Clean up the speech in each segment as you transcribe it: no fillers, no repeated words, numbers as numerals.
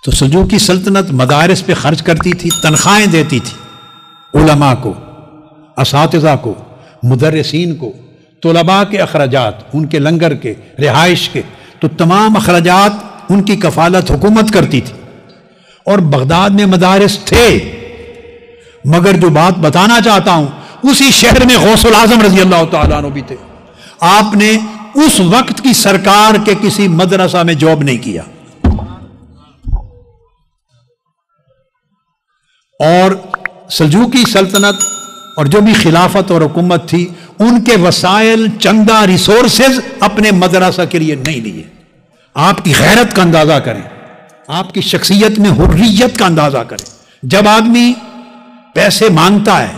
تو سلجوقی سلطنت مدارس پہ خرچ کرتی تھی، تنخواہیں دیتی تھی علماء کو، اساتذہ کو، مدرسین کو، طلباء کے اخراجات، ان کے لنگر کے، رہائش کے، تو تمام اخراجات ان کی کفالت حکومت کرتی تھی۔ اور بغداد میں مدارس تھے، مگر جو بات بتانا چاہتا ہوں، اسی شہر میں غوث العظم رضی اللہ تعالیٰ عنہ بھی تھے۔ آپ نے اس وقت کی سرکار کے کسی مدرسہ میں جاب نہیں کیا، اور سلجوقی سلطنت اور جو بھی خلافت اور حکومت تھی، ان کے وسائل، چندہ، ریسورسز اپنے مدرسہ کے لیے نہیں لیے۔ آپ کی غیرت کا اندازہ کریں، آپ کی شخصیت میں حریت کا اندازہ کریں۔ جب آدمی پیسے مانگتا ہے،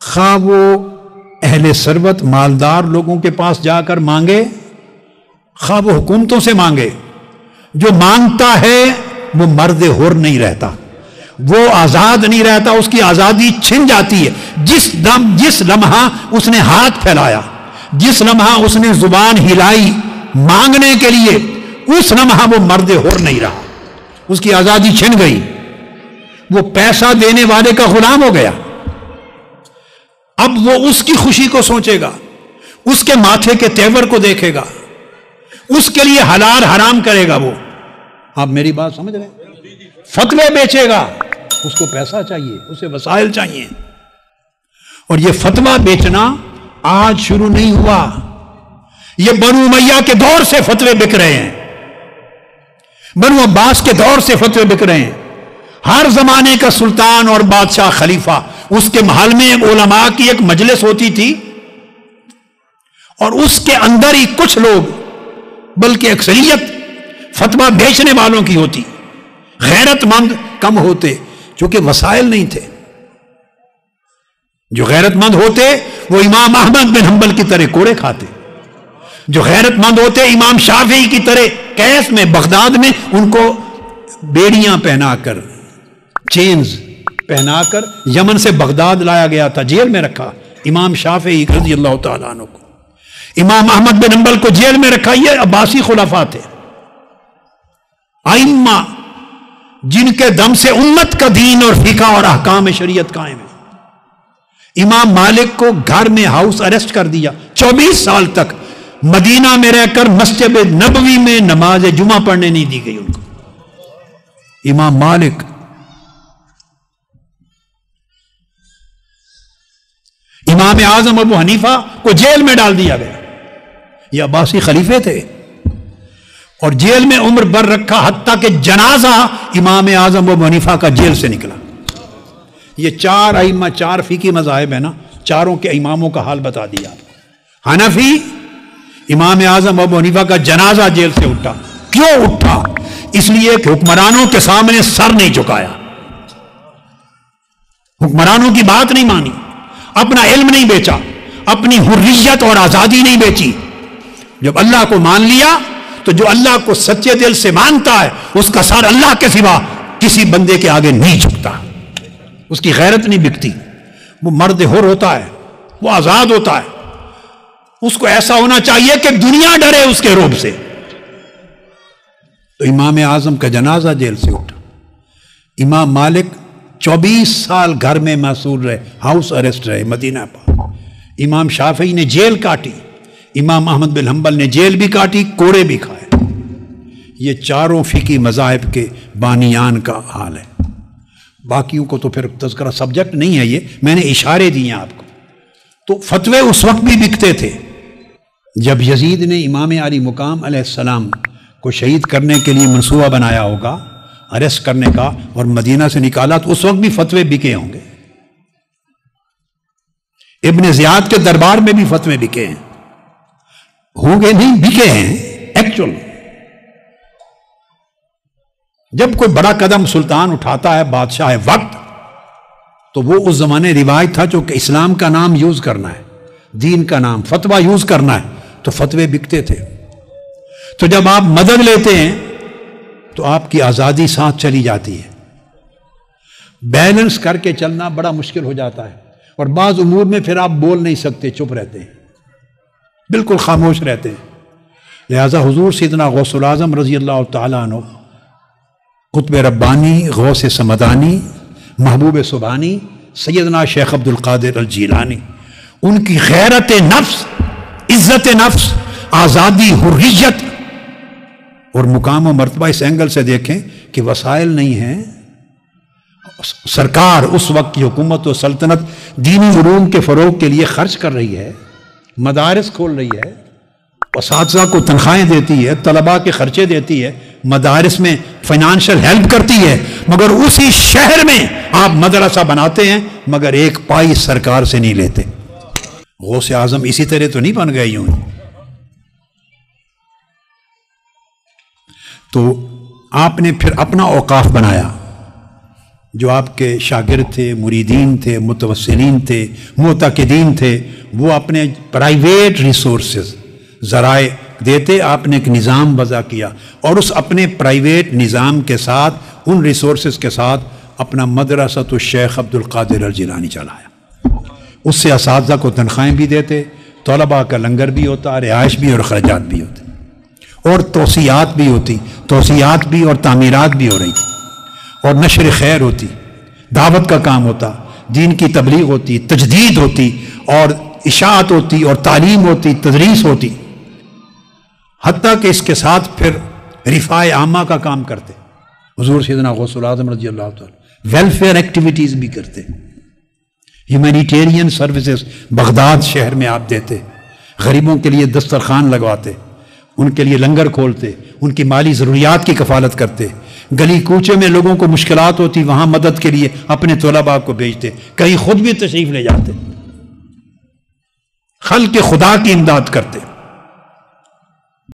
خواہ وہ اہل ثروت مالدار لوگوں کے پاس جا کر مانگے، خواہ وہ حکومتوں سے مانگے، جو مانگتا ہے وہ مرد حر نہیں رہتا، وہ آزاد نہیں رہتا، اس کی آزادی چھن جاتی ہے۔ جس لمحہ اس نے ہاتھ پھیلایا، جس لمحہ اس نے زبان ہلائی مانگنے کے لیے، اس لمحہ وہ مرد حر نہیں رہا، اس کی آزادی چھن گئی، وہ پیسہ دینے والے کا غلام ہو گیا۔ اب وہ اس کی خوشی کو سوچے گا، اس کے ماتھے کے تیور کو دیکھے گا، اس کے لیے حلال حرام کرے گا۔ وہ، آپ میری بات سمجھ رہے ہیں؟ فتوے بیچے گا، اس کو پیسہ چاہیے، اسے وسائل چاہیے۔ اور یہ فتویٰ بیچنا آج شروع نہیں ہوا، یہ بنو امیہ کے دور سے فتوے بک رہے ہیں، بنو عباس کے دور سے فتوے بک رہے ہیں۔ ہر زمانے کا سلطان اور بادشاہ، خلیفہ، اس کے محل میں علماء کی ایک مجلس ہوتی تھی، اور اس کے اندر ہی کچھ لوگ، بلکہ اکثریت فتویٰ بیچنے والوں کی ہوتی۔ غیرت مند کم ہوتے، چونکہ وسائل نہیں تھے۔ جو غیرت مند ہوتے وہ امام احمد بن حنبل کی طرح کوڑے کھاتے، جو غیرت مند ہوتے امام شافعی کی طرح کیس میں، بغداد میں ان کو بیڑیاں پہنا کر، چینز پہنا کر یمن سے بغداد لایا گیا تھا، جیل میں رکھا امام شافعی رضی اللہ تعالیٰ عنہ کو، امام احمد بن حنبل کو جیل میں رکھا۔ یہ عباسی خلفاء تھے، ائمہ جن کے دم سے امت کا دین اور فقہ اور احکام شریعت قائم ہے۔ امام مالک کو گھر میں ہاؤس اریسٹ کر دیا، 24 سال تک مدینہ میں رہ کر مسجد نبوی میں نماز جمعہ پڑھنے نہیں دی گئی ان کو۔ امام مالک، امام اعظم ابو حنیفہ کو جیل میں ڈال دیا گیا، یہ عباسی خلیفے تھے، اور جیل میں عمر بھر رکھا، حتیٰ کہ جنازہ امام اعظم ابو حنیفہ کا جیل سے نکلا۔ یہ چار ائمہ، چار فقہی مذاہب ہیں نا، چاروں کے اماموں کا حال بتا دیا آپ کو۔ حنفی، امام اعظم ابو حنیفہ کا جنازہ جیل سے اٹھا۔ کیوں اٹھا؟ اس لیے کہ حکمرانوں کے سامنے سر نہیں جھکایا، حکمرانوں کی بات نہیں مانی، اپنا علم نہیں بیچا، اپنی حریت اور آزادی نہیں بیچی۔ جب اللہ کو مان لیا تو جو اللہ کو سچے دل سے مانتا ہے، اس کا سر اللہ کے سوا کسی بندے کے آگے نہیں جھکتا، اس کی غیرت نہیں بکتی، وہ مرد حر ہوتا ہے، وہ آزاد ہوتا ہے، اس کو ایسا ہونا چاہیے کہ دنیا ڈرے اس کے رعب سے۔ تو امام اعظم کا جنازہ جیل سے اٹھا۔ امام مالک 24 سال گھر میں محصور رہے، ہاؤس اریسٹ رہے مدینہ پر۔ امام شافعی نے جیل کاٹی، امام احمد بن حنبل نے جیل بھی کاٹی، کوڑے بھی کھائے۔ یہ چاروں فقہی مذاہب کے بانیان کا حال ہے۔ باقیوں کو تو پھر تذکرہ سبجیکٹ نہیں ہے، یہ میں نے اشارے دیے آپ کو۔ تو فتوے اس وقت بھی بکتے تھے جب یزید نے امام علی مقام علیہ السلام کو شہید کرنے کے لیے منصوبہ بنایا ہوگا، اریسٹ کرنے کا، اور مدینہ سے نکالا، تو اس وقت بھی فتوے بکے ہوں گے۔ ابن زیاد کے دربار میں بھی فتوے بکے ہیں، ہوں گے نہیں، بکے ہیں ایکچول۔ جب کوئی بڑا قدم سلطان اٹھاتا ہے، بادشاہ وقت، تو وہ اس زمانے روایت تھا جو کہ اسلام کا نام یوز کرنا ہے، دین کا نام، فتویٰ یوز کرنا ہے، تو فتوے بکتے تھے۔ تو جب آپ مدد لیتے ہیں تو آپ کی آزادی ساتھ چلی جاتی ہے۔ بیلنس کر کے چلنا بڑا مشکل ہو جاتا ہے، اور بعض امور میں پھر آپ بول نہیں سکتے، چپ رہتے ہیں، بالکل خاموش رہتے ہیں۔ لہذا حضور سیدنا غوث العظم رضی اللہ تعالیٰ عنہ قطب ربانی، غوث سمدانی، محبوب سبحانی، سیدنا شیخ عبد القادر الجیلانی، ان کی غیرت نفس، عزت نفس، آزادی، حریت اور مقام و مرتبہ اس اینگل سے دیکھیں کہ وسائل نہیں ہیں. سرکار اس وقت کی حکومت و سلطنت دینی علوم کے فروغ کے لیے خرچ کر رہی ہے، مدارس کھول رہی ہے، اساتذہ کو تنخواہیں دیتی ہے، طلباء کے خرچے دیتی ہے، مدارس میں فائنانشل ہیلپ کرتی ہے، مگر اسی شہر میں آپ مدرسہ بناتے ہیں مگر ایک پائی سرکار سے نہیں لیتے. غوث اعظم اسی طرح تو نہیں بن گئے یوں. تو آپ نے پھر اپنا اوقاف بنایا، جو آپ کے شاگرد تھے، مریدین تھے، متوسلین تھے، معتقدین تھے، وہ اپنے پرائیویٹ ریسورسز، ذرائع دیتے. آپ نے ایک نظام وضع کیا اور اس اپنے پرائیویٹ نظام کے ساتھ، ان ریسورسز کے ساتھ اپنا مدرسۃ الشیخ عبد القادر الجیلانی چلایا. اس سے اساتذہ کو تنخواہیں بھی دیتے، طلباء کا لنگر بھی ہوتا، رہائش بھی اور خرچات بھی ہوتے، اور توسیعات بھی ہوتی، توسیعات بھی اور تعمیرات بھی ہو رہی تھی، اور نشر خیر ہوتی، دعوت کا کام ہوتا، دین کی تبلیغ ہوتی، تجدید ہوتی، اور اشاعت ہوتی، اور تعلیم ہوتی، تدریس ہوتی. حتیٰ کہ اس کے ساتھ پھر رفاع عامہ کا کام کرتے. حضور سیدنا غوث الاعظم رضی اللہ تعالیٰ ویلفیئر ایکٹیویٹیز بھی کرتے، ہیومینیٹیرین سروسز بغداد شہر میں آپ دیتے، غریبوں کے لیے دسترخوان لگواتے، ان کے لیے لنگر کھولتے، ان کی مالی ضروریات کی کفالت کرتے. گلی کوچے میں لوگوں کو مشکلات ہوتی، وہاں مدد کے لیے اپنے طلباء کو بھیجتے، کہیں خود بھی تشریف لے جاتے، خلق خدا کی امداد کرتے.